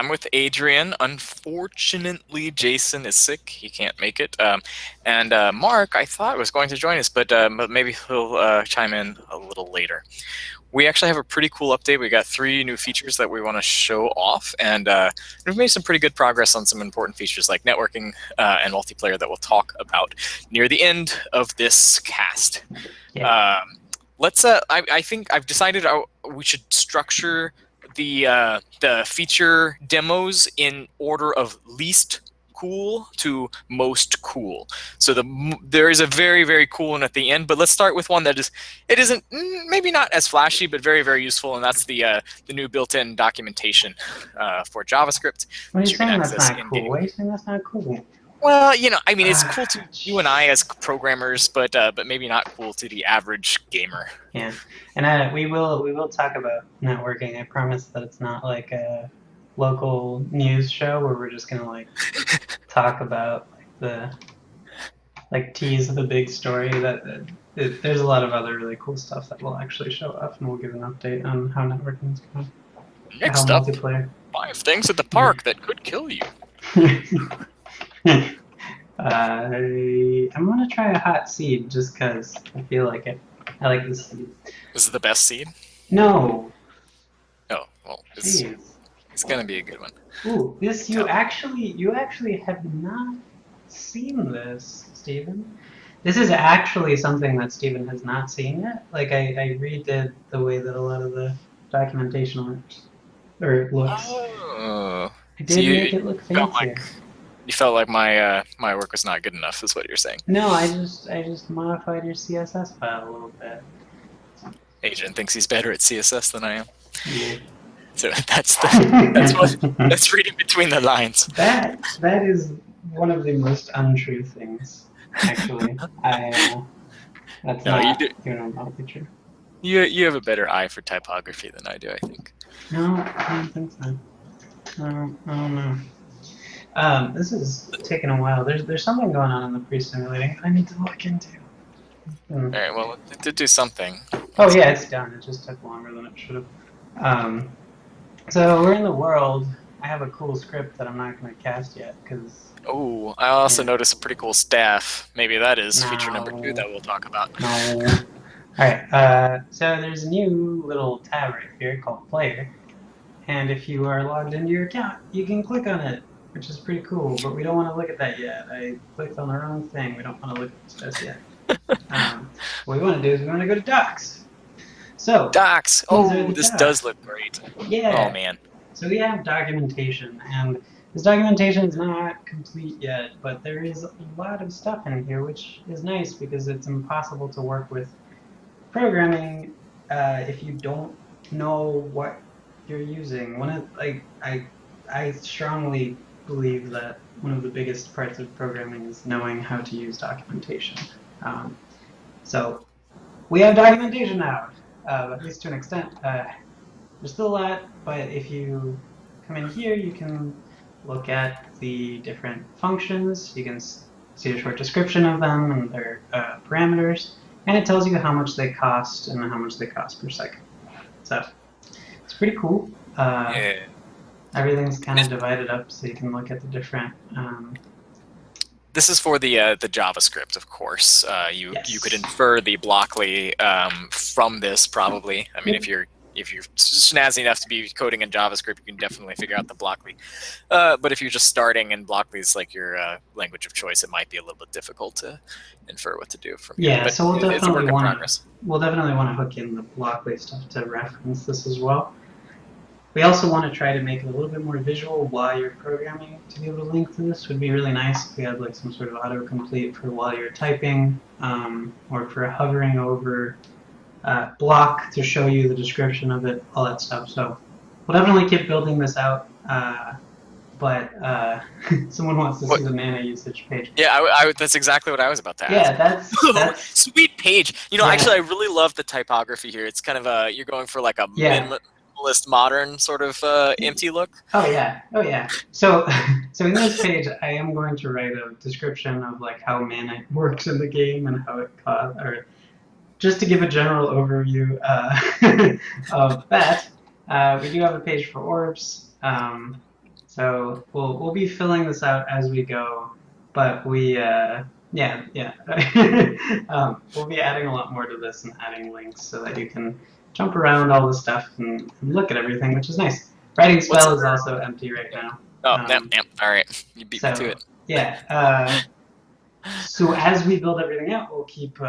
I'm with Adrian. Unfortunately, Jason is sick. He can't make it. And Mark, I thought was going to join us, but maybe he'll chime in a little later. We actually have a pretty cool update. We got 3 new features that we want to show off, and we've made some pretty good progress on some important features like networking and multiplayer that we'll talk about near the end of this cast. Yeah. Let's. I think I've decided we should structure the feature demos in order of least cool to most cool. So there is a very, very cool one at the end, but let's start with one that isn't maybe not as flashy, but very, very useful, and that's the new built-in documentation for JavaScript. What are you saying that's not cool? Why are you saying that's not cool? Well, I mean, it's cool to you and I as programmers, but maybe not cool to the average gamer. Yeah, and we will talk about networking. I promise that it's not like a local news show where we're just gonna talk about tease the big story. There's a lot of other really cool stuff that we'll actually show off, and we'll give an update on how networking is going. Next up, 5 things at the park that could kill you. I'm gonna try a hot seed just because I feel like it. I like this seed. This is the best seed? No. Oh, well, it's gonna be a good one. Ooh, this you actually have not seen this, Stephen. This is actually something that Stephen has not seen yet. Like I redid the way that a lot of the documentation looks. Oh. I did make it look fancier. You felt like my work was not good enough, is what you're saying. No, I just modified your CSS file a little bit. Adrian thinks he's better at CSS than I am. Yeah. So that's reading between the lines. That is one of the most untrue things, actually. That's not even remotely true. You have a better eye for typography than I do, I think. No, I don't think so. I don't know. This is taking a while. There's something going on in the pre-simulating I need to look into. All right, well, it did do something. Oh yeah, it's done. It just took longer than it should have. So we're in the world. I have a cool script that I'm not going to cast yet because. Oh, I also noticed a pretty cool staff. Maybe that is feature number 2 that we'll talk about. No. All right. So there's a new little tab right here called Player, and if you are logged into your account, you can click on it, which is pretty cool. But we don't want to look at that yet. I clicked on the wrong thing. We don't want to look at this just yet. What we want to do is we want to go to Docs. So Docs. Oh, this does look great. Yeah. Oh man. So we have documentation, and this documentation is not complete yet, but there is a lot of stuff in here, which is nice because it's impossible to work with programming if you don't know what you're using. I strongly believe that one of the biggest parts of programming is knowing how to use documentation. So we have documentation now, at least to an extent. There's still a lot, but if you come in here, you can look at the different functions. You can see a short description of them and their parameters, and it tells you how much they cost and how much they cost per second. So it's pretty cool. Yeah. Everything's kind of divided up, so you can look at the different. This is for the JavaScript, of course. You could infer the Blockly from this, probably. I mean, if you're snazzy enough to be coding in JavaScript, you can definitely figure out the Blockly. But if you're just starting and Blockly is like your language of choice, it might be a little bit difficult to infer what to do from here. Yeah, but so we'll definitely want to hook in the Blockly stuff to reference this as well. We also want to try to make it a little bit more visual while you're programming. To be able to link to this would be really nice if we had like some sort of autocomplete for while you're typing, or for hovering over block to show you the description of it, all that stuff. So we'll definitely keep building this out. But someone wants to see the mana usage page. Yeah, that's exactly what I was about to ask. Yeah, that's sweet page. Actually, I really love the typography here. It's kind of you're going for like a minimalist, modern sort of empty look. Oh yeah. So in this page, I am going to write a description of like how mana works in the game and how it costs, or just to give a general overview of that. We do have a page for orbs. So we'll be filling this out as we go, but yeah. We'll be adding a lot more to this and adding links so that you can jump around all the stuff and look at everything, which is nice. Writing What's spell is also empty right now. Oh, yep, Um, yep. All right, you beat me to so it. yeah. So as we build everything out, we'll keep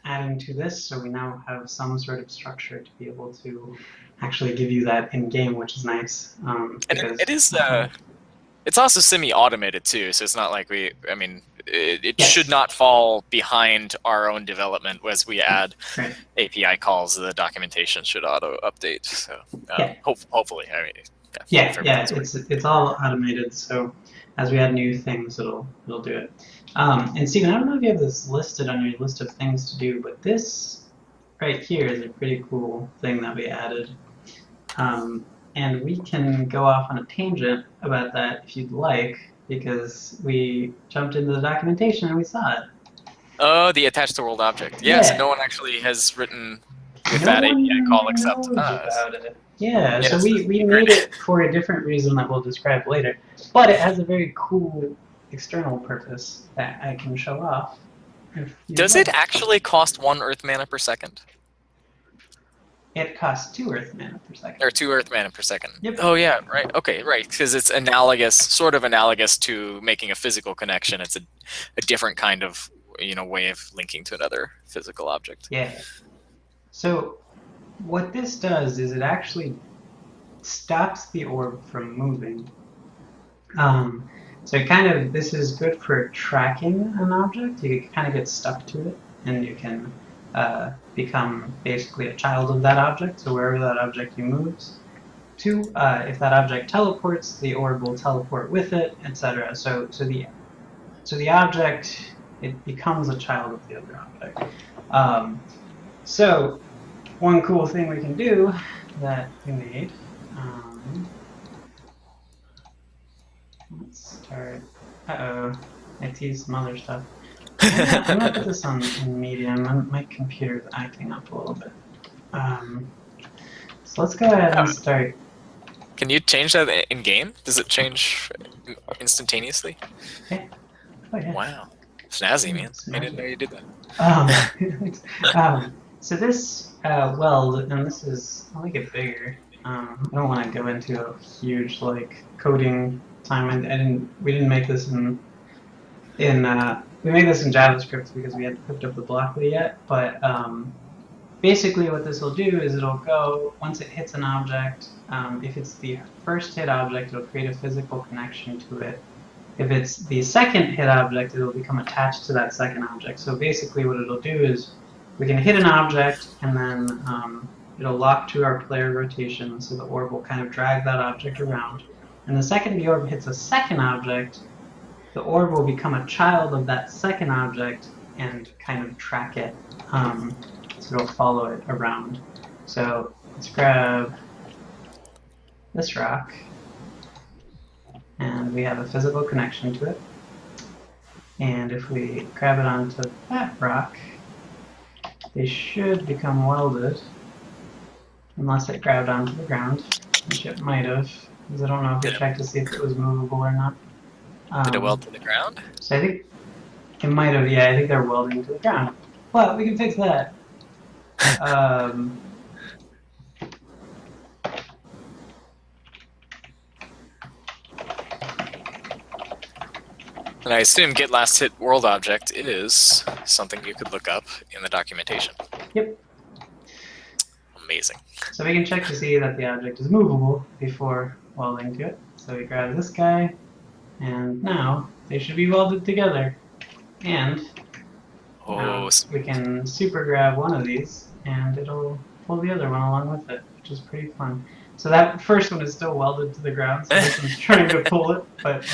adding to this, so we now have some sort of structure to be able to actually give you that in game, which is nice. And it Because is. It's also semi-automated too, so it's not like we. I mean, it should yes, not fall behind our own development as we add right, API calls. The documentation should auto update. So yeah, hopefully, I mean, yeah, if yeah. everything's working. It's all automated, so as we add new things, it'll do it. And Stephen, I don't know if you have this listed on your list of things to do, but this right here is a pretty cool thing that we added. And we can go off on a tangent about that if you'd like, because we jumped into the documentation and we saw it. Oh, the attached to world object. Yeah, so Yeah, no one actually has written with no that API one call except knows us. about it. Yeah, so Yes, we secret. made it for a different reason that we'll describe later, but it has a very cool external purpose that I can show off if you'd Does it like. actually cost 1 Earth mana per second? It costs 2 Earth mana per second. Or 2 Earth mana per second. Yep. Oh yeah, right. Okay, right. Because it's analogous, sort of analogous to making a physical connection. It's a different kind of way of linking to another physical object. Yeah. So what this does is it actually stops the orb from moving. So this is good for tracking an object. You can kind of get stuck to it, and you can become basically a child of that object. So wherever that object you moves to, if that object teleports, the orb will teleport with it, etc. So the object, it becomes a child of the other object. So one cool thing we can do that we made. Let's start. Uh-oh. I teased some other stuff. I'm gonna put this on medium. My computer's acting up a little bit. So let's go ahead and start. Can you change that in game? Does it change instantaneously? Okay. Oh, yeah. Wow, snazzy, man! Snazzy. I didn't know you did that. So this weld, and this is, I'll make it bigger. I don't want to go into a huge coding time. We didn't make this we made this in JavaScript because we hadn't hooked up the Blockly yet. But basically, what this will do is it'll go once it hits an object. If it's the first hit object, it'll create a physical connection to it. If it's the second hit object, it'll become attached to that second object. So basically, what it'll do is we can hit an object, and then it'll lock to our player rotation, so the orb will kind of drag that object around. And the second the orb hits a second object, the orb will become a child of that second object and kind of track it. So it'll follow it around. So let's grab this rock, and we have a physical connection to it. And if we grab it onto that rock, they should become welded, unless it grabbed onto the ground, which it might have, because I don't know if we checked to see if it was movable or not. Did it weld to the ground? So I think it might have, yeah, I think they're welding to the ground. But we can fix that. And I assume get last hit world object is something you could look up in the documentation. Yep. Amazing. So we can check to see that the object is movable before welding to it. So we grab this guy, and now they should be welded together. And we can super grab one of these, and it'll pull the other one along with it, which is pretty fun. So that first one is still welded to the ground, so this one's trying to pull it, but it's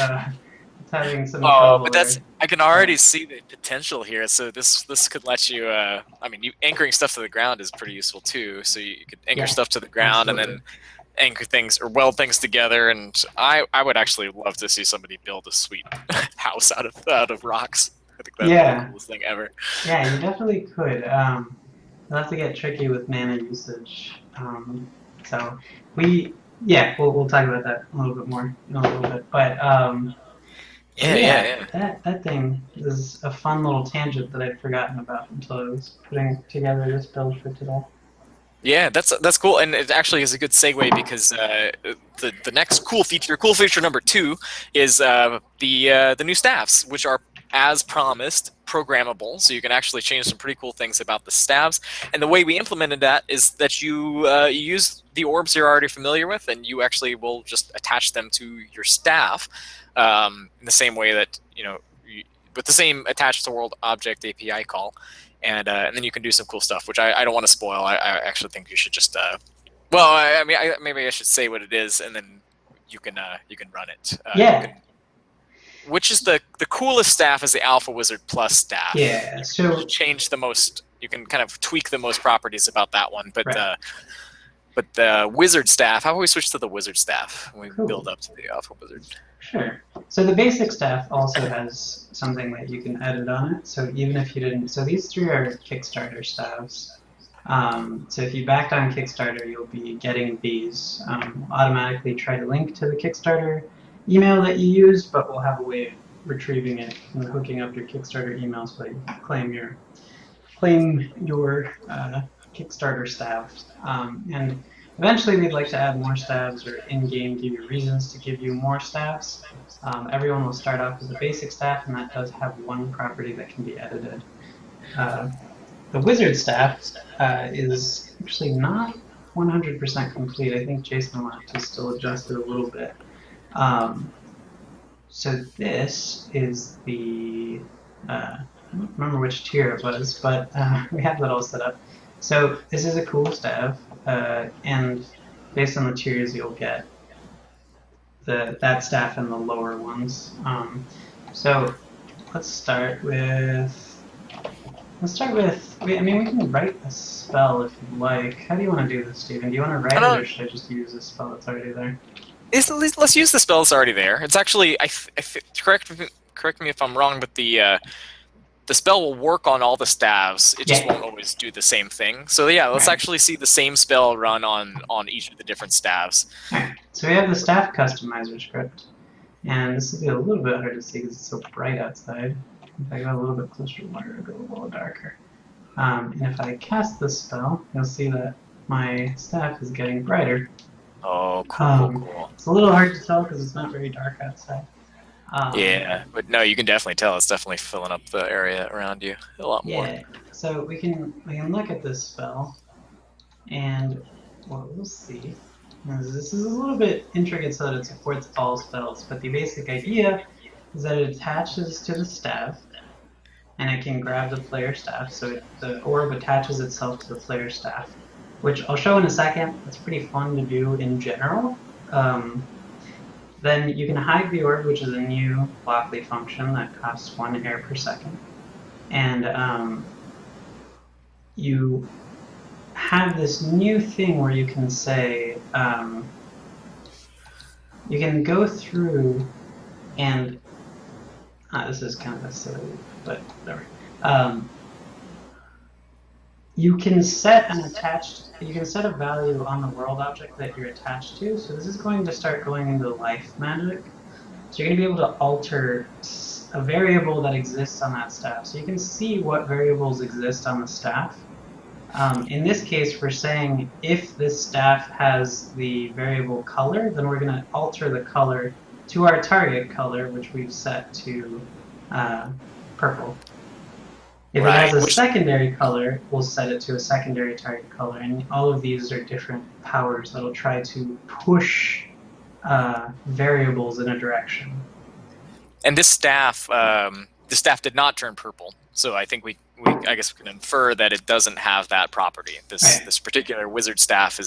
having some trouble. But that's, I can already see the potential here. So this could let you, I mean, anchoring stuff to the ground is pretty useful too. So you could anchor stuff to the ground and then anchor things or weld things together. And I would actually love to see somebody build a sweet house out of rocks. I think that'd be the coolest thing ever. Yeah, you definitely could. You'll have to get tricky with mana usage. So we Yeah, we'll talk about that a little bit more in a little bit. But Yeah, yeah, yeah, yeah. that thing is a fun little tangent that I'd forgotten about until I was putting together this build for today. Yeah, that's cool, and it actually is a good segue because the next cool feature number two, is the new staffs, which are as promised programmable. So you can actually change some pretty cool things about the staffs. And the way we implemented that is that you use the orbs you're already familiar with, and you actually will just attach them to your staff in the same way that with the same attached to world object API call. And then you can do some cool stuff, which I don't want to spoil. I actually think you should just well, I mean, maybe I should say what it is, and then you can run it. You Yeah, can, which is the coolest staff is the Alpha Wizard Plus staff. yeah. You can So change the most, you can kind of tweak the most properties about that one, right, but the Wizard staff, how about we switch to the Wizard staff when we build cool. up to the Alpha Wizard? Sure. So the basic staff also has something that you can edit on it. So even if you didn't, so these three are Kickstarter staffs. So if you backed on Kickstarter, you'll be getting these. Automatically try to link to the Kickstarter email that you used, but we'll have a way of retrieving it and hooking up your Kickstarter email so that you claim your Kickstarter staff. And eventually, we'd like to add more staffs or in-game give you reasons to give you more staffs. Everyone will start off with a basic staff, and that does have one property that can be edited. The wizard staff is actually not 100% complete. I think Jason will have to still adjust it a little bit. So this is the I don't remember which tier it was, but we have that all set up. So this is a cool staff, and based on the tiers, you'll get that staff and the lower ones. So let's start with. I mean, we can write a spell if you'd like. How do you want to do this, Stephen? Do you want to I write it, or don't. should I just use a spell that's already there? Let's use the spells already there. It's actually correct me if I'm wrong, but the spell will work on all the staves. It just Yeah. won't always do the same thing. So yeah, let's Right. actually see the same spell run on each of the different staves. All right. So we have the staff customizer script, and this will be a little bit hard to see because it's so bright outside. If I go a little bit closer to water, it'll go a little darker. And if I cast this spell, you'll see that my staff is getting brighter. Oh, cool. It's a little hard to tell because it's not very dark outside. Yeah, but no, you can definitely tell it's definitely filling up the area around you a lot more. Yeah. So we can look at this spell, and what we'll see is this is a little bit intricate so that it supports all spells, but the basic idea is that it attaches to the staff, and it can grab the player staff. So the orb attaches itself to the player staff, which I'll show in a second. It's pretty fun to do in general. Then you can hide the orb, which is a new Blockly function that costs 1 air per second. And you have this new thing where you can say, you can go through and, this is kind of a silly, but whatever. You can set a value on the world object that you're attached to. So this is going to start going into life magic. So you're going to be able to alter a variable that exists on that staff. So you can see what variables exist on the staff. In this case, we're saying if this staff has the variable color, then we're going to alter the color to our target color, which we've set to purple. If it has a secondary color, we'll set it to a secondary target color, and all of these are different powers that'll try to push variables in a direction. And this staff did not turn purple, so I think we I guess we can infer that it doesn't have that property. This particular wizard staff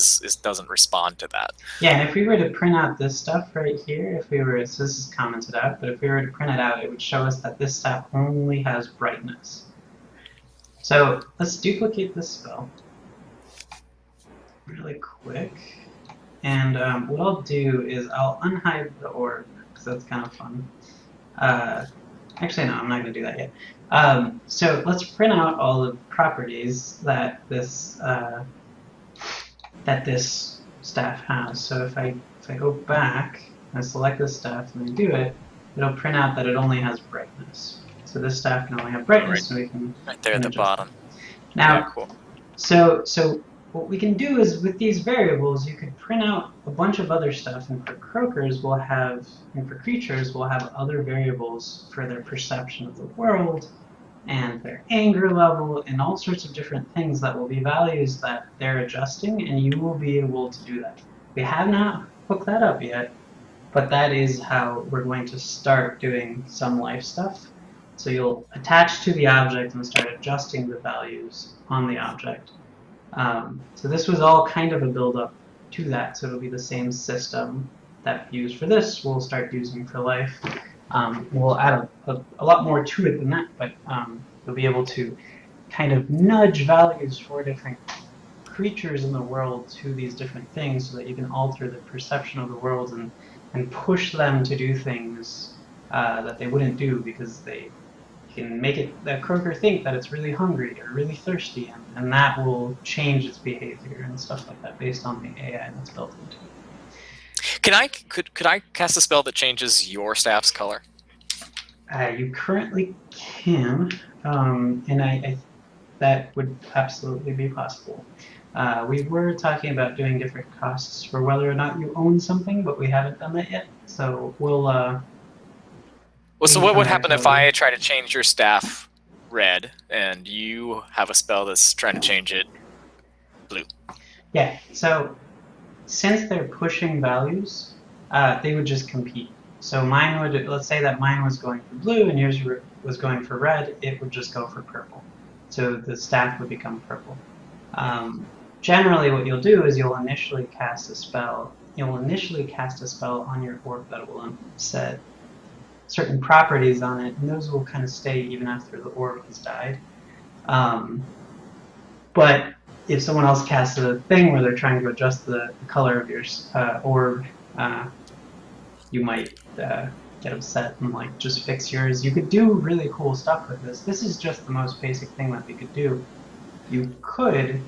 doesn't respond to that. Yeah, and if we were to print out this stuff right here, so this is commented out, but if we were to print it out, it would show us that this staff only has brightness. So let's duplicate this spell really quick. And what I'll do is I'll unhide the orb, because that's kind of fun. Actually, no, I'm not going to do that yet. So let's print out all the properties that this staff has. So if I go back and I select this staff and I do it, it'll print out that it only has brightness. So this staff can only have Oh, right, brightness, and we can right there at the adjust it. bottom. Yeah, Now, cool. so what we can do is with these variables, you could print out a bunch of other stuff, and for croakers, we'll have, and for creatures, we'll have other variables for their perception of the world and their anger level and all sorts of different things that will be values that they're adjusting, and you will be able to do that. We have not hooked that up yet, but that is how we're going to start doing some life stuff. So you'll attach to the object and start adjusting the values on the object. So this was all kind of a build-up to that. So it'll be the same system that we use for this, we'll start using for life. We'll add a lot more to it than that, but you'll be able to kind of nudge values for different creatures in the world to these different things so that you can alter the perception of the world and push them to do things that they wouldn't do because they can make it that croaker think that it's really hungry or really thirsty, and that will change its behavior and stuff like that based on the AI that's built into it. Could I cast a spell that changes your staff's color? You currently can, and that would absolutely be possible. We were talking about doing different costs for whether or not you own something, but we haven't done that yet. So we'll. Well, so what would happen if I try to change your staff red and you have a spell that's trying to change it blue? Yeah. So since they're pushing values, they would just compete. So mine would, let's say that mine was going for blue and yours was going for red, it would just go for purple. So the staff would become purple. Generally, what you'll do is you'll initially cast a spell. You'll initially cast a spell on your orb that will set certain properties on it, and those will kind of stay even after the orb has died. But if someone else casts a thing where they're trying to adjust the color of your orb, you might get upset and like just fix yours. You could do really cool stuff with this. This is just the most basic thing that we could do. You could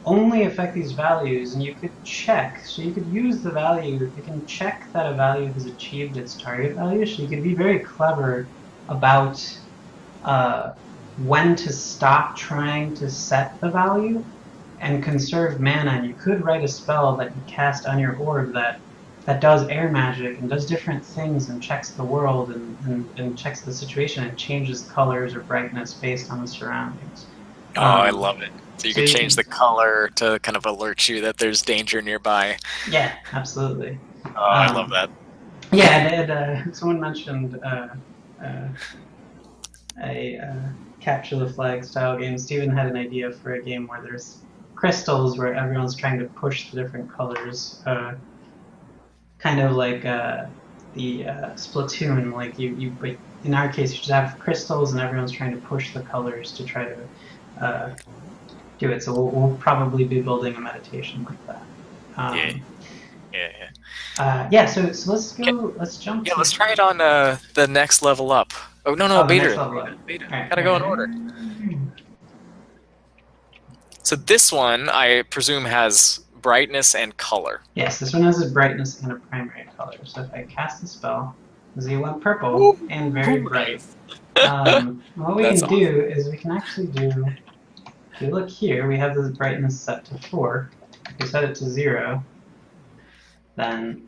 only affect these values, and you could check. So you could use the value, you can check that a value has achieved its target value. So you could be very clever about when to stop trying to set the value and conserve mana. And you could write a spell that you cast on your orb that does air magic and does different things and checks the world and checks the situation and changes colors or brightness based on the surroundings. Oh, I love it. So you can change the color to kind of alert you that there's danger nearby. Yeah, absolutely. Oh, I love that. Yeah, someone mentioned a capture the flag style game. Steven had an idea for a game where there's crystals where everyone's trying to push the different colors, kind of like the Splatoon. Like but in our case, you just have crystals and everyone's trying to push the colors to try to do it. So we'll probably be building a meditation like that. Yeah. So let's go. Let's jump. Yeah, let's try it on the next level up. Oh no, beta. Beta. Right, gotta go in order. So this one, I presume, has brightness and color. Yes, this one has a brightness and a primary color. So if I cast the spell, Z went purple and very bright. What we can do is we can actually do. If you look here, we have this brightness set to 4. If we set it to 0, then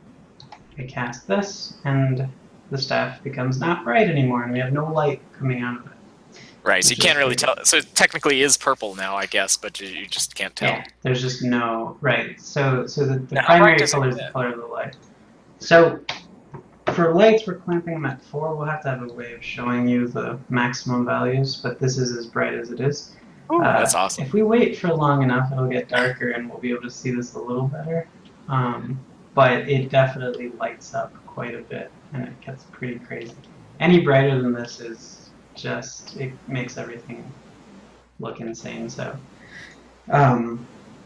I cast this, and the staff becomes not bright anymore, and we have no light coming out of it. Right, so you can't really tell. So it technically is purple now, I guess, but you just can't tell. Yeah, there's just no, right. So the primary color is the color of the light. So for lights, we're clamping them at 4. We'll have to have a way of showing you the maximum values, but this is as bright as it is. Ooh, that's awesome. If we wait for long enough, it'll get darker, and we'll be able to see this a little better. But it definitely lights up quite a bit, and it gets pretty crazy. Any brighter than this is just, it makes everything look insane. So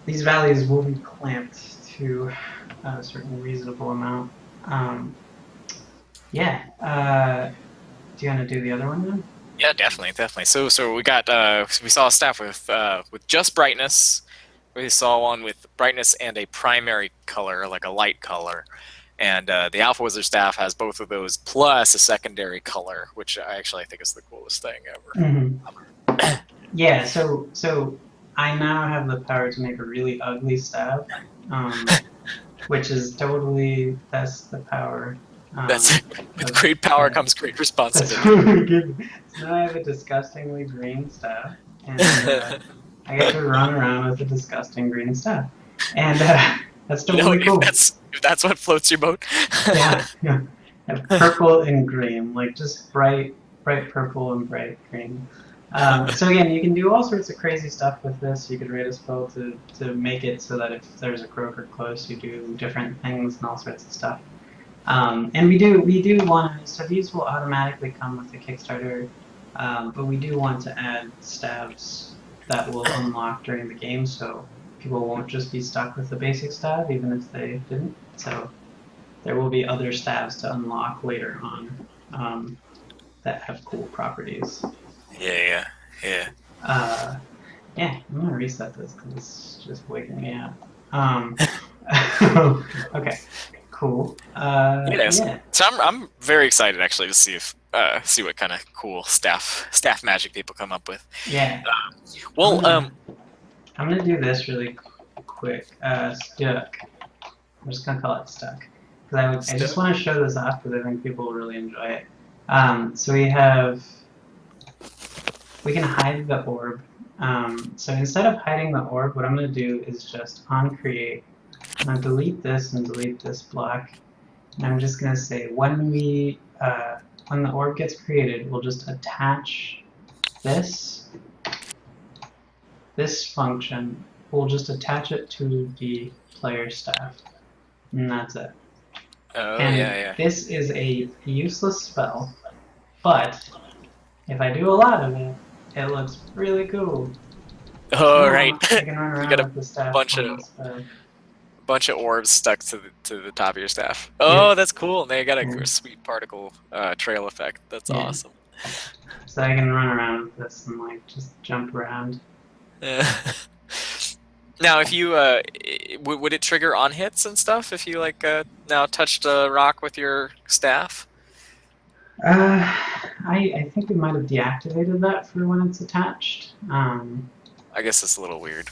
these values will be clamped to a certain reasonable amount. Do you want to do the other one then? Yeah, definitely. So we got we saw a staff with just brightness, we saw one with brightness and a primary color, like a light color. And the Alpha Wizard staff has both of those plus a secondary color, which I actually think is the coolest thing ever. Yeah, so I now have the power to make a really ugly staff, which is totally, that's the power. That's with great power comes great That's responsibility. really good. So now I have a disgustingly green staff, and I get to run around with a disgusting green staff, and that's totally cool. If that's what floats your boat. Yeah. And purple and green, like just bright purple and bright green. So again, you can do all sorts of crazy stuff with this. You could write a spell to make it so that if there's a croaker close, you do different things and all sorts of stuff. And we do want to, so these will automatically come with the Kickstarter, but we do want to add stabs that will unlock during the game, so people won't just be stuck with the basic stab, even if they didn't. So there will be other stabs to unlock later on that have cool properties. Yeah. Yeah, I'm gonna reset this because it's just waking me up. Okay, cool. Yeah. So I'm very excited actually to see what kind of cool staff magic people come up with. Yeah. I'm gonna do this really quick. Stuck. I'm just gonna call it stuck because I just want to show this off because I think people will really enjoy it. So we can hide the orb. So instead of hiding the orb, what I'm going to do is just on create. I'm going to delete this and delete this block. And I'm just going to say when the orb gets created, we'll just attach this function. We'll just attach it to the player staff, and that's it. This is a useless spell, but if I do a lot of it, it looks really cool. Oh, right. I can run around with the staff. Bunch of orbs stuck to the top of your staff. Oh, yeah. That's cool. They got a sweet particle trail effect. That's awesome. So I can run around with this and like just jump around. Now, if you would it trigger on hits and stuff if you like now touched a rock with your staff? I think we might have deactivated that for when it's attached. I guess it's a little weird.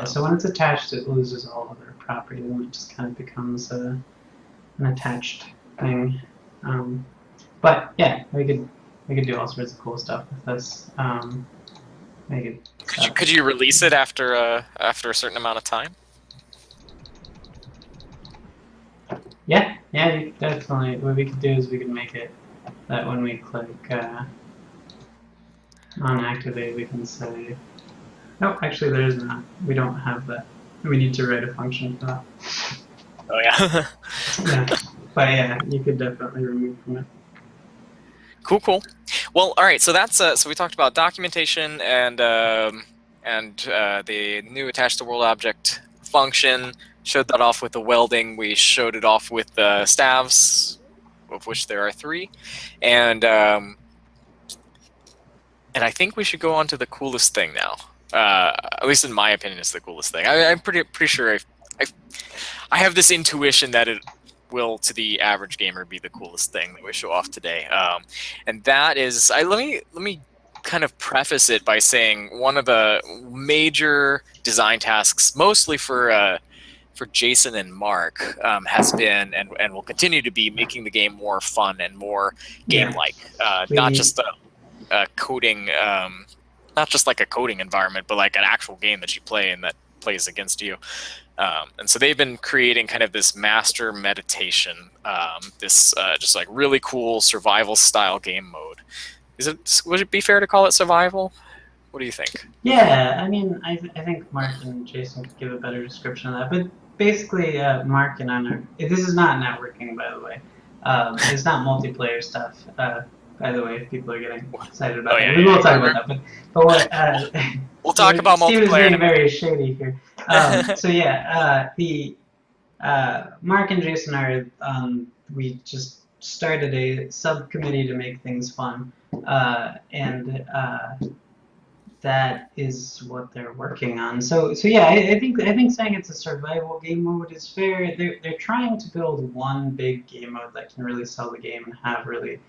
So when it's attached, it loses all other properties, and it just kind of becomes an attached thing. But yeah, we could do all sorts of cool stuff with this. Could you release it after a certain amount of time? Yeah, definitely. What we could do is we could make it that when we click on activate, we can say, no, actually there is not. We don't have that. We need to write a function for that. Oh yeah. Yeah, but yeah, you could definitely remove from it. Cool. Well, all right. So that's so we talked about documentation and the new attach to world object function. Showed that off with the welding. We showed it off with the staves, of which there are 3, and I think we should go on to the coolest thing now. At least in my opinion, it's the coolest thing. I'm pretty sure I have this intuition that it will, to the average gamer, be the coolest thing that we show off today. And that is, let me kind of preface it by saying one of the major design tasks, mostly for Jason and Mark, has been and will continue to be making the game more fun and more game-like, not just a coding, not just like a coding environment, but like an actual game that you play and that plays against you. And so they've been creating kind of this master meditation, this just like really cool survival style game mode. Would it be fair to call it survival? What do you think? Yeah, I mean, I think Mark and Jason could give a better description of that. But basically, Mark and I are. This is not networking, by the way. It's not multiplayer stuff. By the way, if people are getting excited about it, we will talk about that. But what? We'll talk about multiplayer. Steve is being very shady here. So yeah, Mark and Jason are. We just started a subcommittee to make things fun, and that is what they're working on. So yeah, I think saying it's a survival game mode is fair. They're trying to build one big game mode that can really sell the game and have really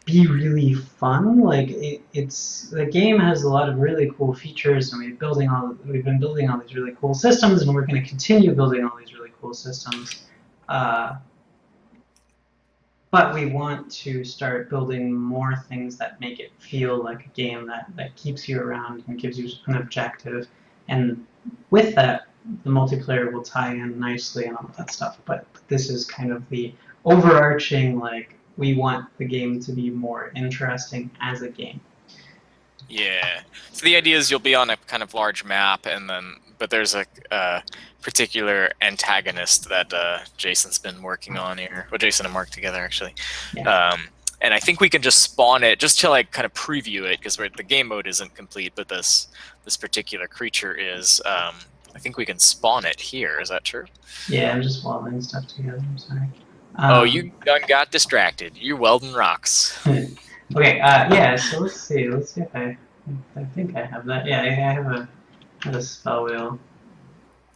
be really fun. Like it's the game has a lot of really cool features, and we've been building all these really cool systems, and we're going to continue building all these really cool systems. Uh, but we want to start building more things that make it feel like a game that keeps you around and gives you an objective. And with that, the multiplayer will tie in nicely and all that stuff. But this is kind of the overarching, like, we want the game to be more interesting as a game. Yeah. So the idea is you'll be on a kind of large map, but there's a particular antagonist that Jason's been working on here. Well, Jason and Mark together, actually. Yeah. And I think we can just spawn it just to like kind of preview it because the game mode isn't complete, but this particular creature is. I think we can spawn it here. Is that true? Yeah, I'm just welding stuff together. I'm sorry. Oh, you got distracted. You're welding rocks. Okay. Yeah. So let's see. Let's see if I think I have that. Yeah, I have a spell wheel.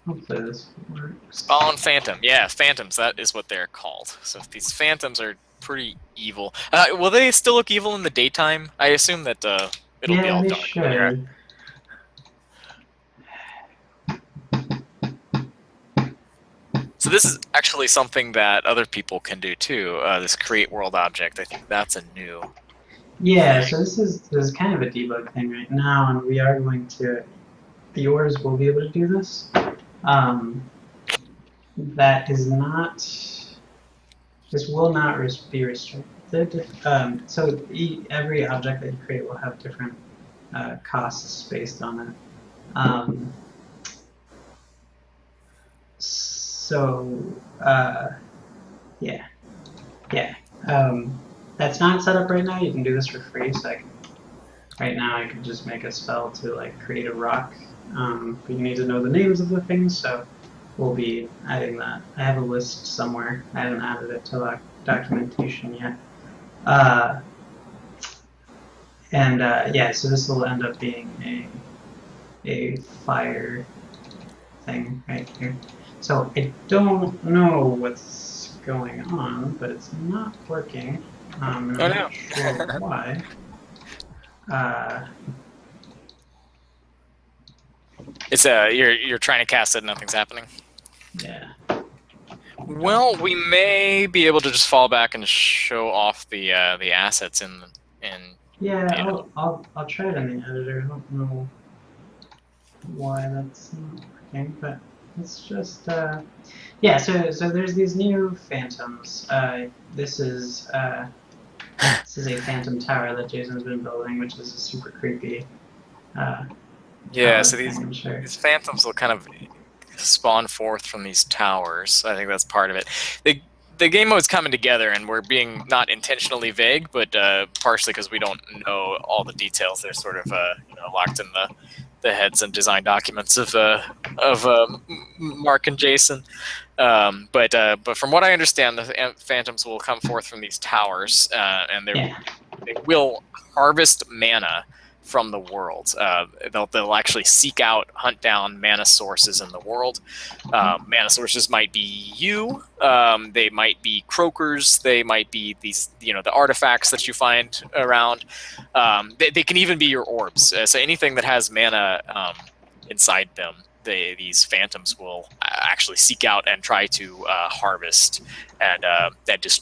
Hopefully this works. Spawn Phantom. Yeah, Phantoms. That is what they're called. So these Phantoms are pretty evil. Will they still look evil in the daytime? I assume that it'll be all they dark. should. So this is actually something that other people can do too. This create world object. I think that's a new. Yeah. So this is kind of a debug thing right now, and we are going to. The ores will be able to do this. That is not. This will not be restricted. So every object that you create will have different costs based on it. Yeah. That's not set up right now. You can do this for free. So right now I could just make a spell to like create a rock. But you need to know the names of the things, so we'll be adding that. I have a list somewhere. I haven't added it to documentation yet. Yeah, so this will end up being a fire thing right here. So I don't know what's going on, but it's not working. I'm not sure why. It's you're trying to cast it and nothing's happening. Yeah. Well, we may be able to just fall back and show off the assets in. Yeah, I'll try it in the editor. I don't know why that's not working, but it's just yeah. So there's these new phantoms. This is a phantom tower that Jason's been building, which is super creepy. Yeah, so these phantoms will kind of spawn forth from these towers. I think that's part of it. The game mode's coming together, and we're being not intentionally vague, but partially because we don't know all the details. They're sort of locked in the heads and design documents of Mark and Jason. But from what I understand, the phantoms will come forth from these towers, and they will harvest mana from the world. They'll actually seek out, hunt down mana sources in the world. Mana sources might be you. They might be croakers. They might be these, the artifacts that you find around. They can even be your orbs. So anything that has mana inside them, these phantoms will actually seek out and try to harvest and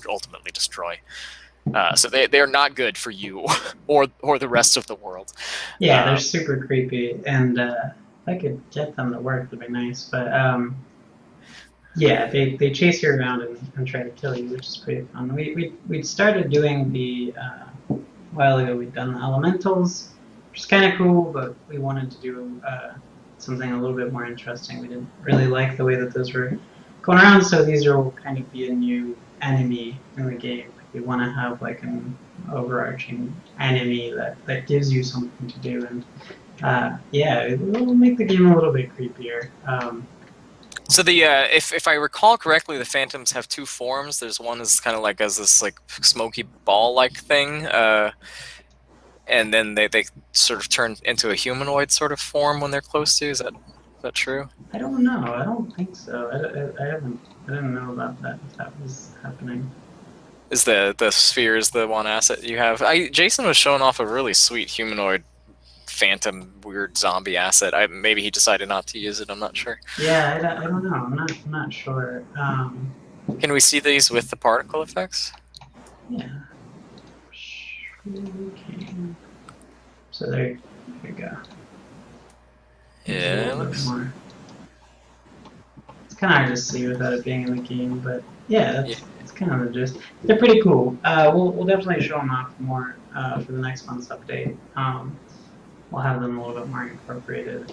ultimately destroy. So they're not good for you or the rest of the world. Yeah, they're super creepy, and if I could get them to work, it'd be nice. But yeah, they chase you around and try to kill you, which is pretty fun. We started doing a while ago. We'd done the elementals, which is kind of cool, but we wanted to do something a little bit more interesting. We didn't really like the way that those were going around, so these will kind of be a new enemy in the game. We want to have like an overarching enemy that gives you something to do, and yeah, it will make the game a little bit creepier. So the if I recall correctly, the phantoms have two forms. There's one is kind of like as this like smoky ball like thing, and then they sort of turn into a humanoid sort of form when they're close to. Is that true? I don't know. I don't think so. I didn't know about that, if that was happening. Is the sphere is the one asset you have? Jason was showing off a really sweet humanoid phantom weird zombie asset. Maybe he decided not to use it. I'm not sure. Yeah, I don't know. I'm not sure. Can we see these with the particle effects? Yeah. Sure we can. So there you go. There's a Yeah, it little bit looks. more. It's kind of hard to see without it being in the game, but yeah, it's kind of the gist. They're pretty cool. We'll definitely show them off more for the next month's update. We'll have them a little bit more incorporated.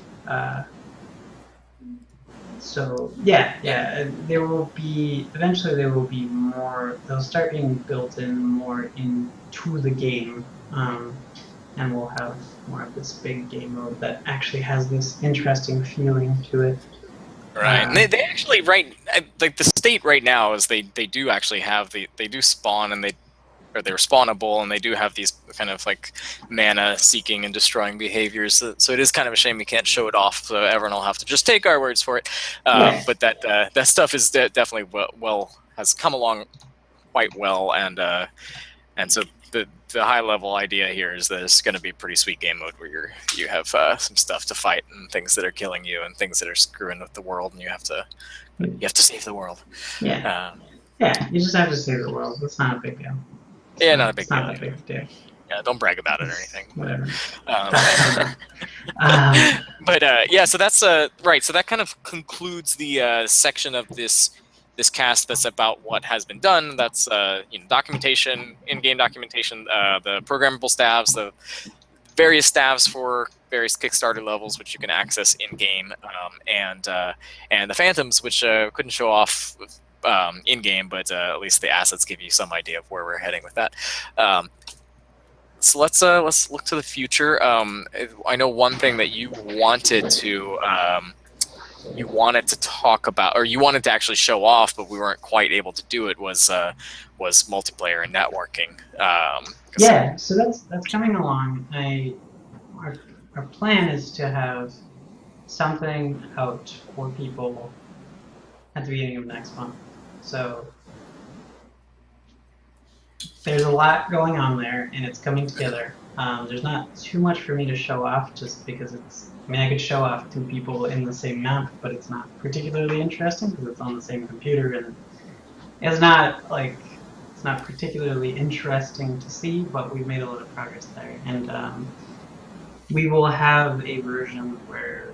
So yeah, there will be eventually there will be more. They'll start being built in more into the game, and we'll have more of this big game mode that actually has this interesting feeling to it. Right, and they actually like the state right now is they do actually have they do spawn and they're spawnable and they do have these kind of like mana seeking and destroying behaviors. So it is kind of a shame we can't show it off. So everyone will have to just take our words for it. Yeah. But that stuff is definitely has come along quite well, and so the high level idea here is that it's going to be a pretty sweet game mode where you have some stuff to fight and things that are killing you and things that are screwing with the world, and you have to save the world. Yeah. Yeah, you just have to save the world. It's not a big deal. Not a big it's deal. Not a big deal. Yeah, don't brag about it or anything. Whatever. But yeah, so that's right. So that kind of concludes the section of this cast that's about what has been done. That's documentation, in-game documentation, the programmable staves, the various staves for various Kickstarter levels, which you can access in-game, and the phantoms, which couldn't show off in-game, but at least the assets give you some idea of where we're heading with that. So let's look to the future. I know one thing that you wanted to talk about, or you wanted to actually show off, but we weren't quite able to do it. Was multiplayer and networking. Yeah, so that's coming along. Our plan is to have something out for people at the beginning of next month. So there's a lot going on there, and it's coming together. There's not too much for me to show off, just because I could show off two people in the same map, but it's not particularly interesting because it's on the same computer, and it's not particularly interesting to see, but we've made a lot of progress there. And we will have a version where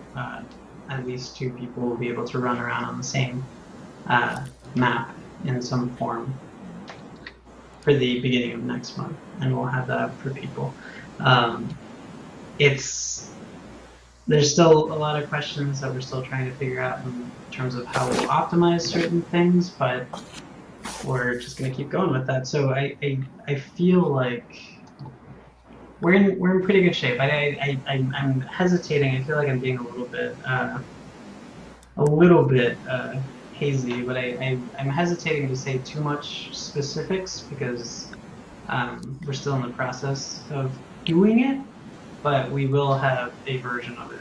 at least two people will be able to run around on the same map in some form for the beginning of next month, and we'll have that up for people. There's still a lot of questions that we're still trying to figure out in terms of how we'll optimize certain things, but we're just going to keep going with that. So I feel like we're in pretty good shape. I'm hesitating. I feel like I'm being a little bit hazy, but I'm hesitating to say too much specifics because we're still in the process of doing it, but we will have a version of it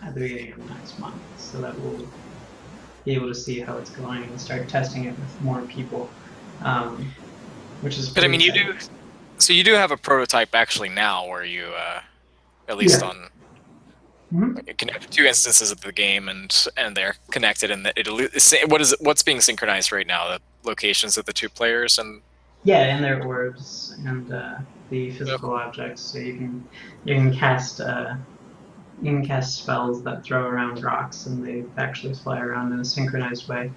at the beginning of next month, so that we'll be able to see how it's going and start testing it with more people, which is. But I mean, you do have a prototype actually now, where you at least on. Mm-hmm. Connect two instances of the game, and they're connected, and what's being synchronized right now? The locations of the two players and and their orbs and the physical objects. So you can cast spells that throw around rocks, and they actually fly around in a synchronized way.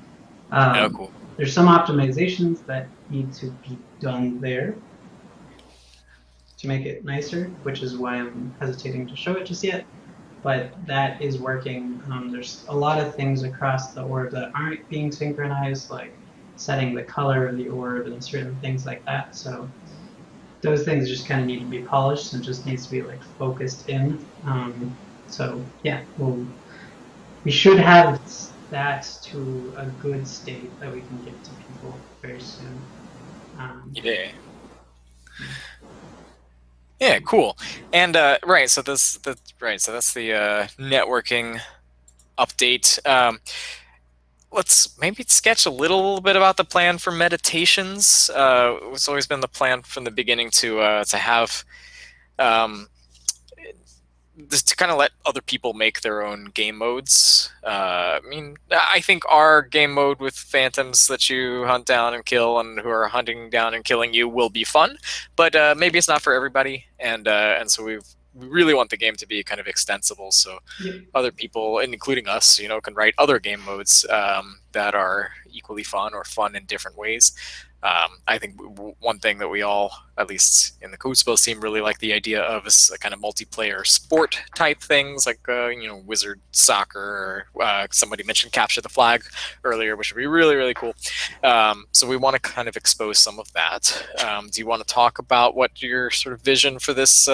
Cool. There's some optimizations that need to be done there to make it nicer, which is why I'm hesitating to show it just yet. But that is working. There's a lot of things across the orb that aren't being synchronized, like setting the color of the orb and certain things like that. So those things just kind of need to be polished and just needs to be like focused in. So yeah, we should have that to a good state that we can give to people very soon. Yeah, cool. And right, so so that's the networking update. Let's maybe sketch a little bit about the plan for meditations. It's always been the plan from the beginning to have um, just to kind of let other people make their own game modes. I mean, I think our game mode with phantoms that you hunt down and kill, and who are hunting down and killing you, will be fun. But maybe it's not for everybody, and so we really want the game to be kind of extensible. So Yep. other people, including us, can write other game modes that are equally fun or fun in different ways. I think one thing that we all, at least in the CodeSpells team, really like the idea of is a kind of multiplayer sport type things like Wizard Soccer, or somebody mentioned Capture the Flag earlier, which would be really really cool. So we want to kind of expose some of that. Do you want to talk about what your sort of vision for this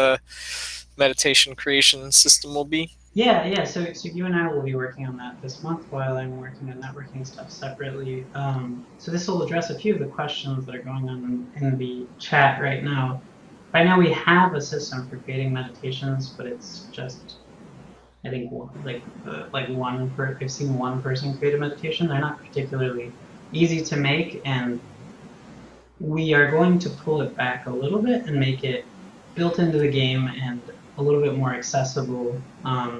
meditation creation system will be? Yeah. So you and I will be working on that this month while I'm working on networking stuff separately. So this will address a few of the questions that are going on in the chat right now. Right now we have a system for creating meditations, but it's just, I think, I've seen one person create a meditation. They're not particularly easy to make, and we are going to pull it back a little bit and make it built into the game and a little bit more accessible.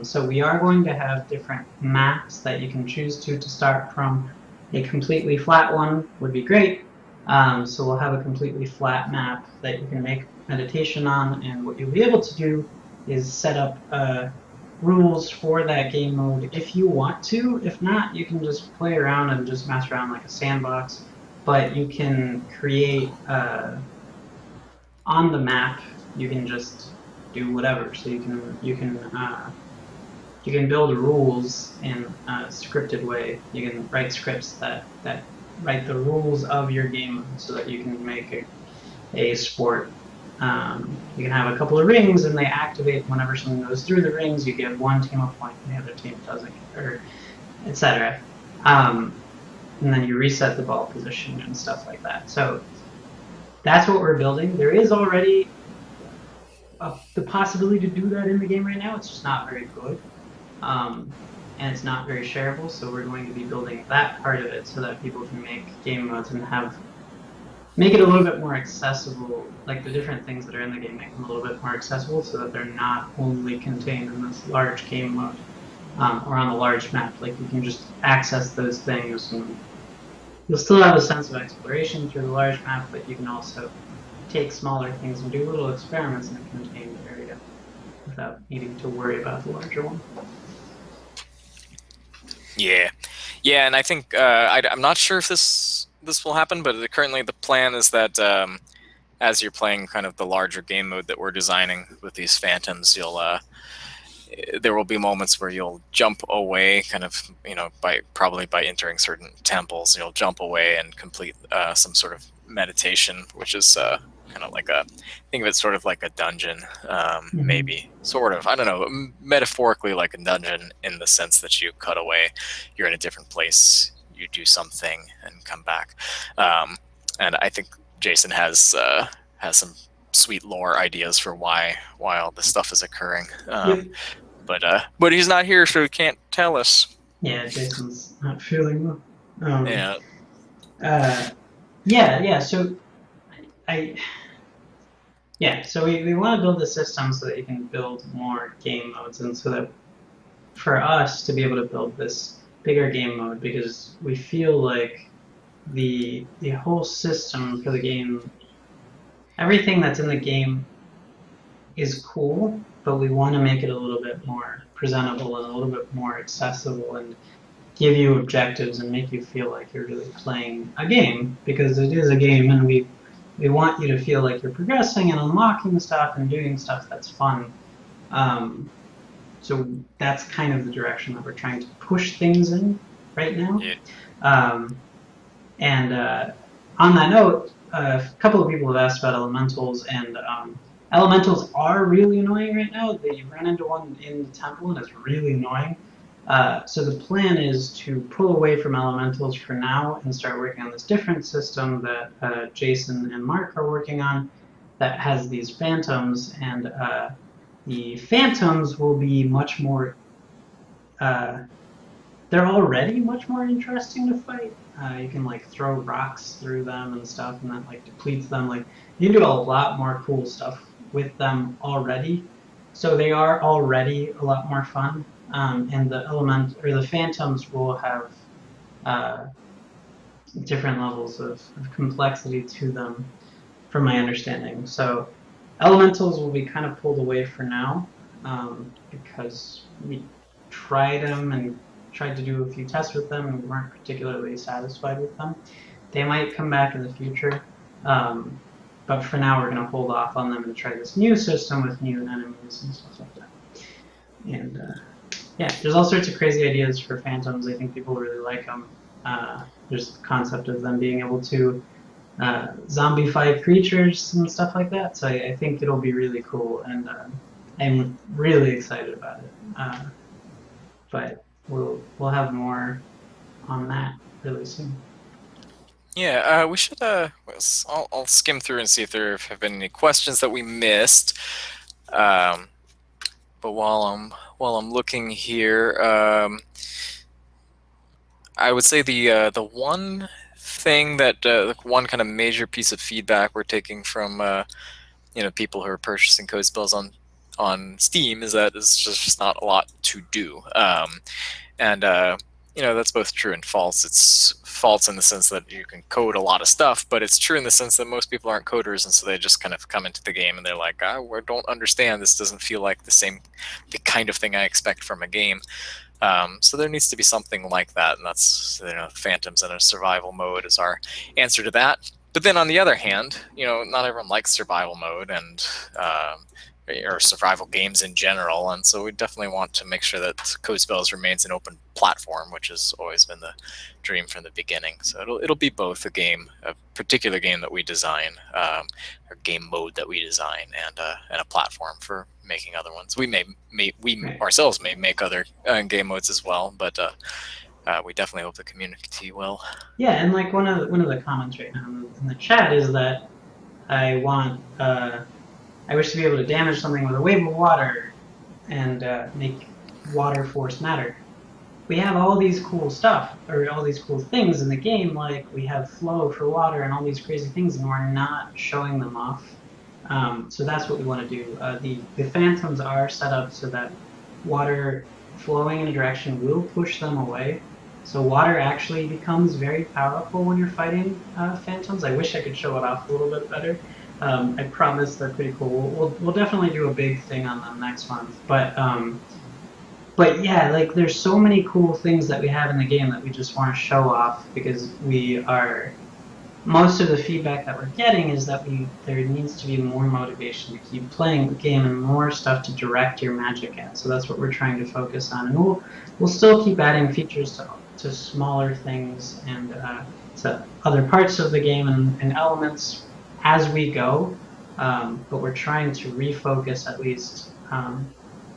So we are going to have different maps that you can choose to start from. A completely flat one would be great. So we'll have a completely flat map that you can make meditation on, and what you'll be able to do is set up rules for that game mode if you want to. If not, you can just play around and just mess around like a sandbox. But you can create on the map. You can just do whatever. So you can build rules in a scripted way. You can write scripts that write the rules of your game so that you can make a sport. You can have a couple of rings, and they activate whenever someone goes through the rings. You give one team a point, and the other team doesn't, or etc. And then you reset the ball position and stuff like that. So that's what we're building. There is already the possibility to do that in the game right now. It's just not very good, and it's not very shareable. So we're going to be building that part of it so that people can make game modes and make it a little bit more accessible. Like the different things that are in the game, make them a little bit more accessible so that they're not only contained in this large game mode or on the large map. Like you can just access those things, and you'll still have a sense of exploration through the large map, but you can also take smaller things and do little experiments in a contained area without needing to worry about the larger one. Yeah, and I think I'm not sure if this will happen, but currently the plan is that as you're playing kind of the larger game mode that we're designing with these phantoms, there will be moments where you'll jump away, kind of probably by entering certain temples. You'll jump away and complete some sort of meditation, which is kind of like think of it sort of like a dungeon, maybe sort of. I don't know, metaphorically like a dungeon in the sense that you cut away, you're in a different place, you do something and come back. And I think Jason has some sweet lore ideas for why all this stuff is occurring. Yep. But he's not here, so he can't tell us. Yeah, Jason's not feeling well. Yeah. Yeah. So we want to build the system so that you can build more game modes, and so that for us to be able to build this bigger game mode, because we feel like the whole system for the game, everything that's in the game is cool, but we want to make it a little bit more presentable and a little bit more accessible and give you objectives and make you feel like you're really playing a game, because it is a game, and we want you to feel like you're progressing and unlocking stuff and doing stuff that's fun. So that's kind of the direction that we're trying to push things in right now. Yeah. And on that note, a couple of people have asked about elementals, and elementals are really annoying right now. They run into one in the temple, and it's really annoying. So the plan is to pull away from elementals for now and start working on this different system that Jason and Mark are working on. that has these phantoms, and the phantoms will be much more. They're already much more interesting to fight. You can like throw rocks through them and stuff, and that like depletes them. Like you can do a lot more cool stuff with them already. So they are already a lot more fun. And the element or the phantoms will have uh, different levels of complexity to them, from my understanding. So elementals will be kind of pulled away for now, because we tried them and tried to do a few tests with them and we weren't particularly satisfied with them. They might come back in the future, but for now we're going to hold off on them and try this new system with new enemies and stuff like that. And yeah, there's all sorts of crazy ideas for phantoms. I think people really like them. There's the concept of them being able to zombify creatures and stuff like that. So I think it'll be really cool, and I'm really excited about it. But we'll have more on that really soon. Yeah, we should. I'll skim through and see if there have been any questions that we missed. But while I'm looking here, I would say the one thing that one kind of major piece of feedback we're taking from people who are purchasing CodeSpells on Steam is that it's just not a lot to do. And that's both true and false. It's false in the sense that you can code a lot of stuff, but it's true in the sense that most people aren't coders, and so they just kind of come into the game and they're like, I don't understand. This doesn't feel like the kind of thing I expect from a game. So there needs to be something like that, and that's Phantoms in a survival mode is our answer to that. But then on the other hand, not everyone likes survival mode and or survival games in general, and so we definitely want to make sure that CodeSpells remains an open platform, which has always been the dream from the beginning. So it'll be both a particular game that we design, or game mode that we design, and a platform for making other ones. We ourselves may make other game modes as well, but we definitely hope the community will. Yeah, and like one of the comments right now in the chat is that I want I wish to be able to damage something with a wave of water and make water force matter. We have all these cool stuff, or all these cool things in the game, like we have flow for water and all these crazy things, and we're not showing them off. So that's what we want to do. The phantoms are set up so that water flowing in a direction will push them away. So water actually becomes very powerful when you're fighting phantoms. I wish I could show it off a little bit better. I promise they're pretty cool. We'll definitely do a big thing on them next month. But yeah, like there's so many cool things that we have in the game that we just want to show off because most of the feedback that we're getting is that there needs to be more motivation to keep playing the game and more stuff to direct your magic at. So that's what we're trying to focus on, and we'll still keep adding features to smaller things and to other parts of the game and elements as we go. But we're trying to refocus at least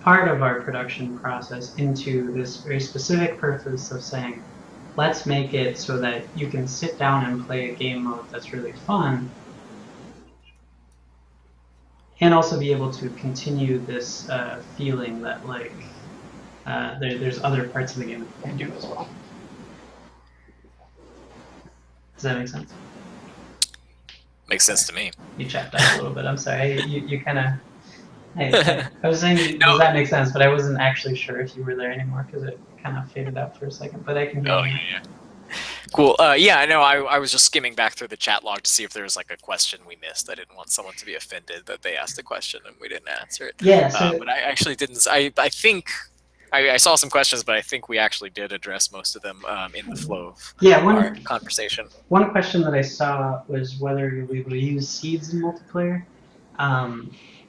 part of our production process into this very specific purpose of saying, let's make it so that you can sit down and play a game mode that's really fun, and also be able to continue this feeling that like there's other parts of the game that you can do as well. Does that make sense? Makes sense to me. You checked out a little bit. I'm sorry. You kind of. I was saying, no. Does that make sense? But I wasn't actually sure if you were there anymore because it kind of faded out for a second. But I can hear you. Yeah. Cool. Yeah, I know. I was just skimming back through the chat log to see if there was like a question we missed. I didn't want someone to be offended that they asked a question and we didn't answer it. Yeah. So, but I actually didn't. I think I saw some questions, but I think we actually did address most of them in the flow of our conversation. One question that I saw was whether you'll be able to use seeds in multiplayer.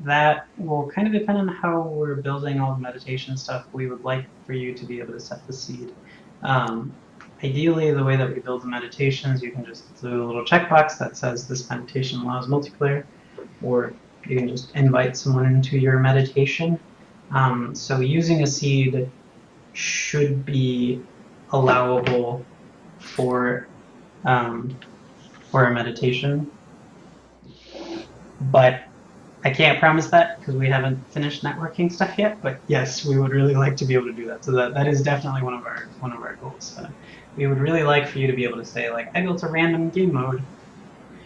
That will kind of depend on how we're building all the meditation stuff. We would like for you to be able to set the seed. Ideally, the way that we build the meditations, you can just do a little checkbox that says this meditation allows multiplayer, or you can just invite someone into your meditation. So using a seed should be allowable for a meditation. but I can't promise that because we haven't finished networking stuff yet. But yes, we would really like to be able to do that. So that is definitely one of our goals. We would really like for you to be able to say like, I built a random game mode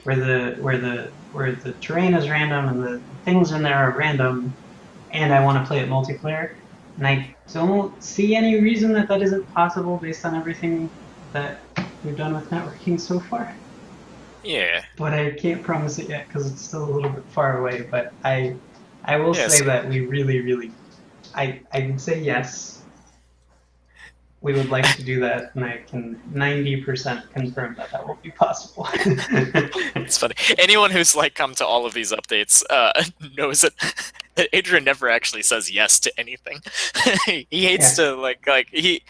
where the terrain is random and the things in there are random, and I want to play it multiplayer. And I don't see any reason that that isn't possible based on everything that we've done with networking so far. Yeah. But I can't promise it yet because it's still a little bit far away. But I will say Yes. that we really, really, I would say yes. We would like to do that, and I can 90% confirm that that will be possible. It's funny. Anyone who's like come to all of these updates knows that Adrian never actually says yes to anything. He hates Yeah, to like he.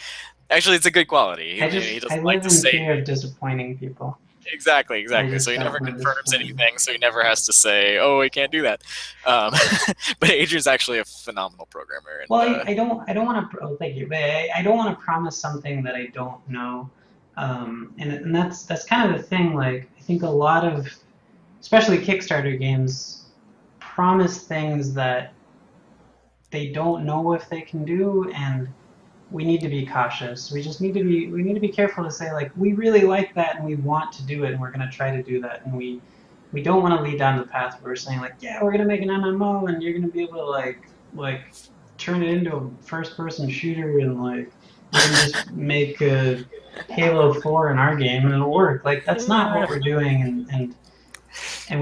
Actually, it's a good quality. He I doesn't like live to in say fear of disappointing people. exactly, I exactly. So just he don't never want to confirms disappoint. anything. So he never has to say, "Oh, I can't do that." Um, but Adrian's actually a phenomenal programmer, Well, and I don't want to. Oh, thank you, but I don't want to promise something that I don't know. And that's kind of the thing. Like I think a lot of, especially Kickstarter games, promise things that they don't know if they can do, and we need to be cautious. We need to be careful to say like we really like that and we want to do it and we're going to try to do that, and we don't want to lead down the path where we're saying like, yeah, we're going to make an MMO and you're going to be able to like turn it into a first person shooter, and like we can just make a Halo 4 in our game and it'll work. Like that's not what we're doing, and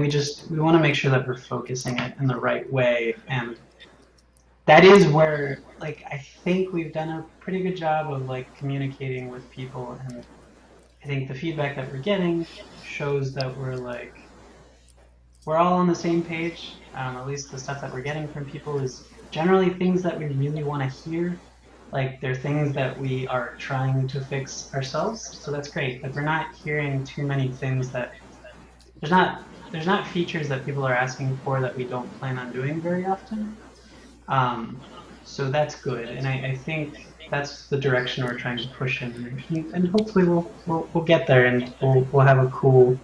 we want to make sure that we're focusing it in the right way, and that is where like I think we've done a pretty good job of like communicating with people, and I think the feedback that we're getting shows that we're all on the same page. At least the stuff that we're getting from people is generally things that we really want to hear. Like they're things that we are trying to fix ourselves, so that's great. Like we're not hearing too many things that there's not features that people are asking for that we don't plan on doing very often. Um, so that's good, and I think that's the direction we're trying to push in, and hopefully we'll get there, and we'll have a cool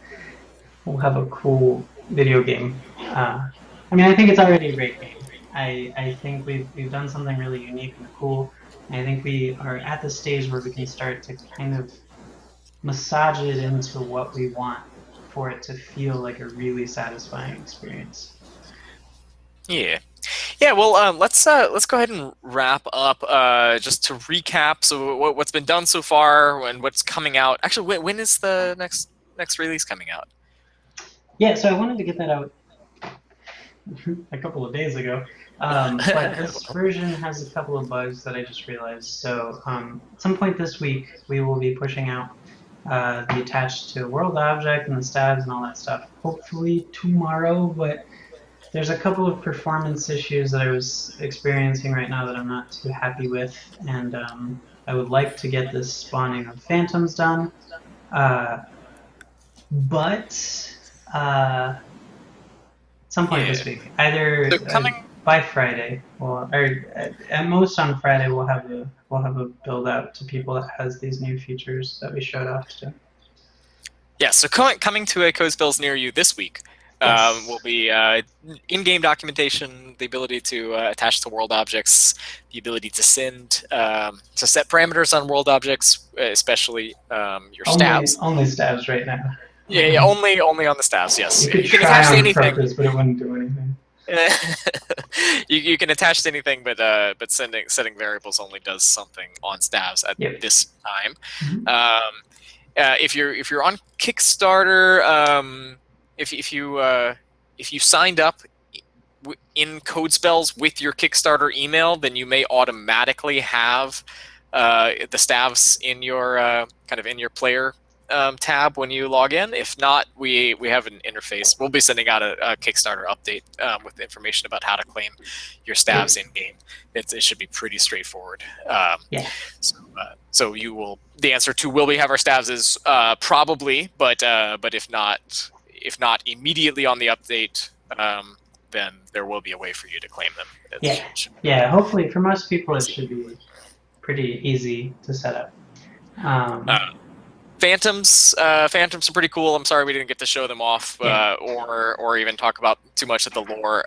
video game. I mean, I think it's already a great game. I think we've done something really unique and cool. And I think we are at the stage where we can start to kind of massage it into what we want for it to feel like a really satisfying experience. yeah, yeah. Well, let's go ahead and wrap up. Just to recap, so what's been done so far and what's coming out. Actually, when is the next release coming out? Yeah, so I wanted to get that out a couple of days ago. But this version has a couple of bugs that I just realized. So at some point this week, we will be pushing out the attached to world object and the stabs and all that stuff. Hopefully tomorrow, but there's a couple of performance issues that I was experiencing right now that I'm not too happy with, and I would like to get this spawning of phantoms done. Uh, but some point Yeah. this week, So either coming. by Friday, or at most on Friday, we'll have a build out to people that has these new features that we showed off today. Yeah, so coming to a CodeSpells near you this week Yes. will be in-game documentation, the ability to attach to world objects, the ability to send, to set parameters on world objects, especially your Only stabs. only stabs right now. Yeah, yeah, only on the stabs. Yes, You could you can try attach to on anything. purpose, but it wouldn't do anything. You can attach to anything, but setting variables only does something on stabs at Yep. this time. Mhm. If you're on Kickstarter, if you signed up in CodeSpells with your Kickstarter email, then you may automatically have the stabs in your kind of in your player tab when you log in. If not, we have an interface. We'll be sending out a Kickstarter update with information about how to claim your stabs Yep. in game. It should be pretty straightforward. Yeah. So you will. The answer to will we have our stabs is probably, but if not immediately on the update, then there will be a way for you to claim them. Yeah. Yeah. Hopefully, for most people, it should be pretty easy to set up. Uh, Um, Phantoms, Phantoms are pretty cool. I'm sorry we didn't get to show them off, Yeah. or even talk about too much of the lore.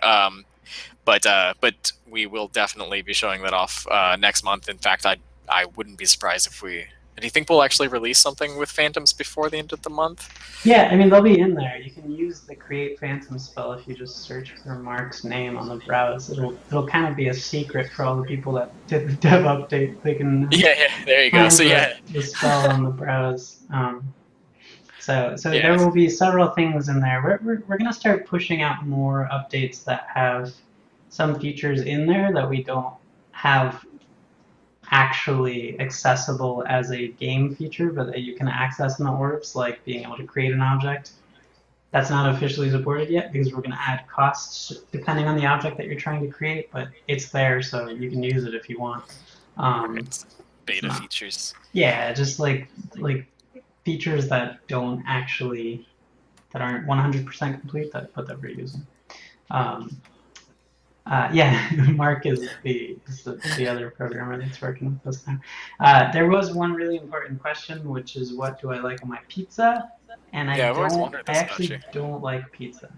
But we will definitely be showing that off next month. In fact, I wouldn't be surprised if we. Do you think we'll actually release something with Phantoms before the end of the month? Yeah, I mean, they'll be in there. You can use the create phantom spell if you just search for Mark's name on the browse. It'll kind of be a secret for all the people that did the dev update. They can Yeah, yeah. There you go. find So yeah, the spell on the browse. So there yeah. will be several things in there. We're going to start pushing out more updates that have some features in there that we don't have actually accessible as a game feature, but that you can access in the orbs, like being able to create an object. That's not officially supported yet because we're going to add costs depending on the object that you're trying to create, but it's there, so you can use it if you want. Right. Beta Not, features. yeah, just like features that don't actually that aren't 100% complete, but that we're using. Yeah, Mark is the other programmer that's working with us now. There was one really important question, which is what do I like on my pizza? And Yeah, I've always wondered I this about you. actually don't like pizza.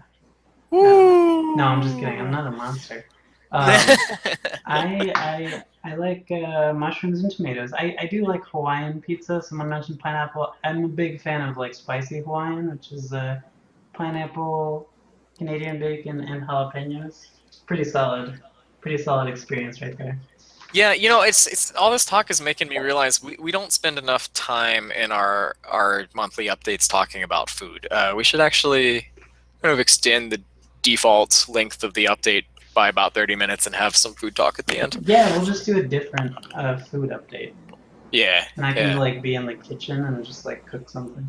No, I'm just kidding. I'm Woo! not a monster. Um, I like mushrooms and tomatoes. I do like Hawaiian pizza. Someone mentioned pineapple. I'm a big fan of like spicy Hawaiian, which is pineapple, Canadian bacon, and jalapenos. Pretty solid. Pretty solid experience right there. Yeah, it's all this talk is making me realize we don't spend enough time in our monthly updates talking about food. We should actually kind of extend the default length of the update by about 30 minutes and have some food talk at the end. Yeah, we'll just do a different food update, Yeah, and I can yeah. like be in the kitchen and just like cook something.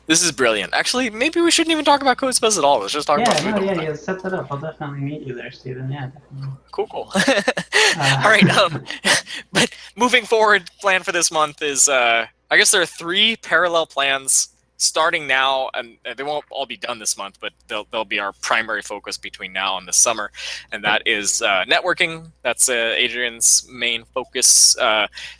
This is brilliant. Actually, maybe we shouldn't even talk about CodeSpells at all. Let's just talk about Yeah, food no, the whole yeah, time. yeah. Set that up. I'll definitely meet you there, Steven. Yeah, definitely. Cool, cool. All right. Uh, But moving forward, plan for this month is I guess there are 3 parallel plans starting now, and they won't all be done this month, but they'll be our primary focus between now and the summer, and that is networking. That's Adrian's main focus.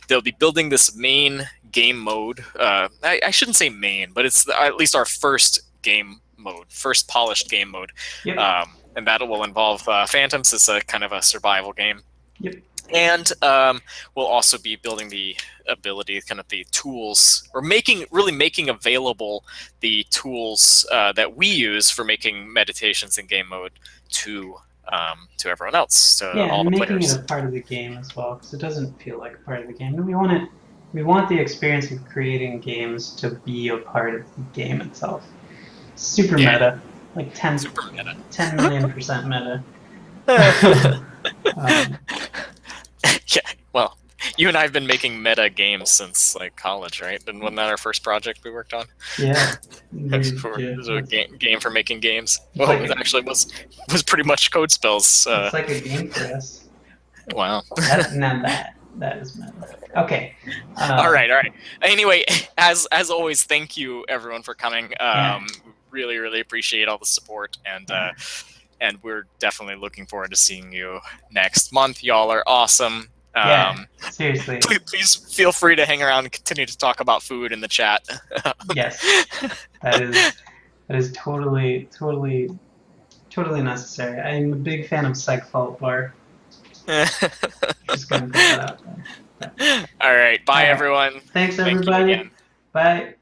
They'll be building this main game mode. I shouldn't say main, but it's at least our first game mode, first polished game mode. yep, And that will involve Phantoms. It's a kind of a survival game. yep. And we'll also be building the ability, kind of the tools, or really making available the tools that we use for making meditations in game mode to everyone else, to Yeah, all and the making it players. a part of the game as well, because it doesn't feel like a part of the game. And we want the experience of creating games to be a part of the game itself. Super Yeah, meta, like 10, super meta. 10 million% meta. um, Yeah, well, you and I have been making meta games since like college, right? And wasn't that our first project we worked on? yeah, It yeah, was a game for making games. it's Well, like it actually was pretty much CodeSpells. it's like a game for us. Wow. Now that is meta. Okay. All right, all right. Anyway, as always, thank you everyone for coming. Yeah. Really, really appreciate all the support, and we're definitely looking forward to seeing you next month. Y'all are awesome. Yeah. Seriously. Please feel free to hang around and continue to talk about food in the chat. Yes. That is totally necessary. I'm a big fan of Segfault Bar. Just gonna put that out there. All right, bye All right. everyone. Thanks Thank you everybody. again. Bye.